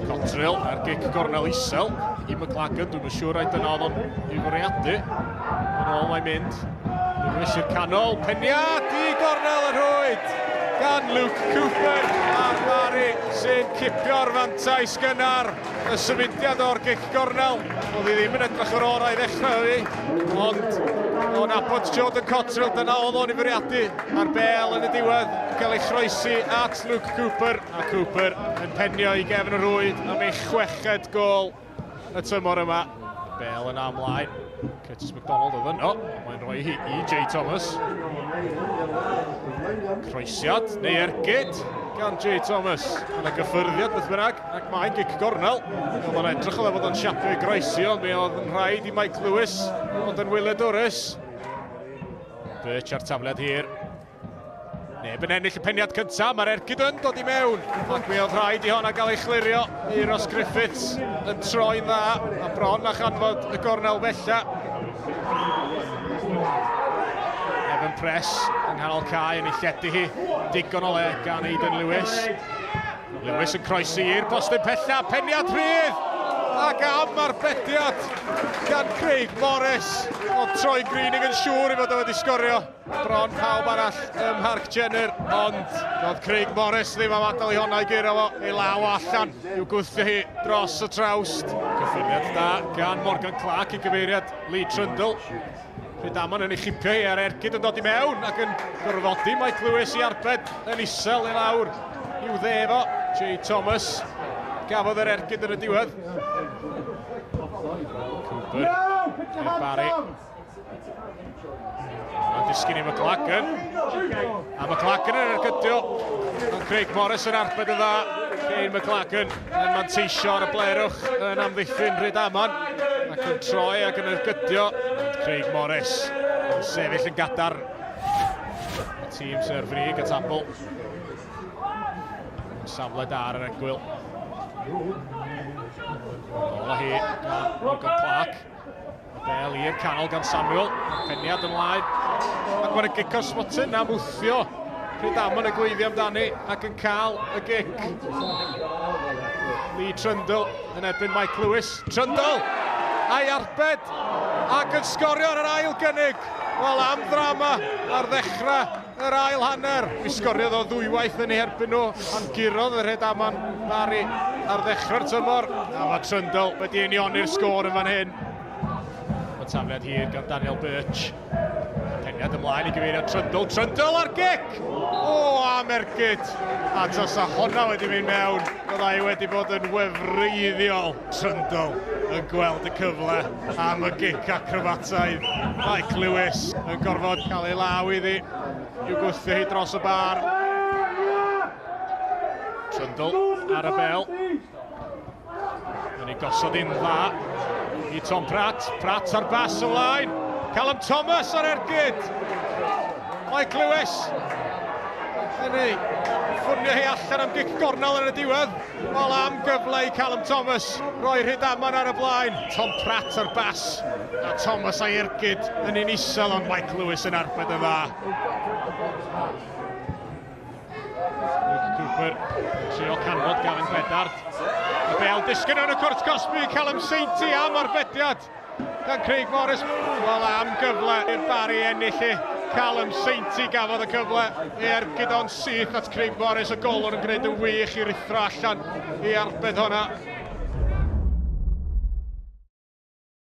Cottrell ar gic gornel isel i McLagan, dwi'n siŵr oedd yna oedd o'n i fwriadu. Yn ôl mae'n mynd. Lewis i'r canol, peniad i gornel yr hwyd gan Luke Cooper a'r Barri sy'n cipio'r fantais gynnar y symudiad o'r gic gornel. Oedd hi ddim yn edrych ar ôl i ddechrau fi, ond o'n abod Jordan Cottrell, dyna oedd o'n i fwriadu ar bel yn y diwedd, cael ei chroesi at Luke Cooper, a Cooper yn penio i gefn yr hwyd am ei chweched gol y tymor yma. Bel yn amlaen. Curtis MacDonald oedd yn, mae'n rhoi hi i Jay Thomas. Croesiad neu ergyd gan Jay Thomas. Yn y gyffyrddiad beth bynnag, ac mae'n gic gornel. Oedd o'n edrych o fod o'n siapio i groesi, ond mi oedd yn rhaid i Mike Lewis, ond yn wyledwrus. Birch ar tafliad hir. Neb yn ennill y peniad cyntaf, mae'r ergyd yn dod i mewn. Ac mi oedd rhaid i honna gael ei chlirio i Ross Griffiths yn troi'n dda, a bron a chanfod y gornel bella. Evan Press yng nghanol cae yn ei lledu hi, digon o le gan Aidan Lewis. Lewis yn croesi i'r postyn pella, peniad rhydd! Ac am arbediad gan Craig Morris. Oedd Troy Greening yn siŵr i fod o wedi sgorio. Bron pawb arall ym Mharc Jenner, ond oedd Craig Morris ddim am adael i honna i gyrra fo i law allan i'w gwthio hi dros y trawst. Cyffyniad da gan Morgan Clark i gyfeiriad Lee Trundle. Rhydaman yn ei chipio hi ar ergyd yn dod i mewn ac yn gorfodi Mike Lewis i arbed yn isel i lawr i'w ddefo. Jay Thomas gafodd yr ergyd yn y diwedd. Cooper, Barri. Mae'n disgyn i McLagan. A McLagan yn ergydio. Ond Craig Morris yn arbed y dda. Cain McLagan yn manteisio ar y blerwch yn amddiffyn Rhydaman. Ac yn troi ac yn ergydio. Ond Craig Morris yn sefyll yn gadar. Y tîm sy'n frig at Apple. Safle da ar yr egwyl. Ola hi gan Morgan Clark. Bel i'r canol gan Samuel. Peniad ymlaen. Ac mae'n y gic o'r smotin am wthio. Rhydaman y gweiddi amdani ac yn cael y gic. Lee Trundle yn erbyn Mike Lewis. Trundle! A'i arbed! Ac yn sgorio ar yr ail gynnig. Wel, am ddrama ar ddechrau yr ail hanner. Mi sgoriodd o ddwywaith yn ei herbyn nhw, ond gurodd y Rhydaman Barri ar ddechrau'r tymor. A mae Trundle wedi unioni'r sgôr yn fan hyn. Mae tafliad hir gan Daniel Birch. Peniad ymlaen i gyfeiriad Trundle. Trundle ar gic! O, am ergyd! A tos a honna wedi mynd mewn, byddai wedi bod yn wefreiddiol. Trundle yn gweld y cyfle am y gic acrobataidd. Mike Lewis yn gorfod cael ei law iddi i'w gwthio hi dros y bar. Trundle ar y bel. Yn ei gosod un dda i Tom Pratt. Pratt ar bas ymlaen. Callum Thomas ar ergyd. Mike Lewis yn ei ffwrnio hi allan am gic gornel yn y diwedd. Wel, am gyfle i Callum Thomas roi Rhydaman ar y blaen. Tom Pratt ar bas a Thomas a'i ergyd yn un isel, ond Mike Lewis yn arbed y dda. Luke Cooper trio canfod Gavin Bedard. Y bel disgyn yn y cwrt Cosby, Callum Sainty am arbediad gan Craig Morris. Wel, am gyfle i'r Barri ennill i. Callum Sainty gafodd y cyfle i ergyd o'n syth at Craig Morris. Y golwr yn gwneud yn wych i rithro allan i arbed honna.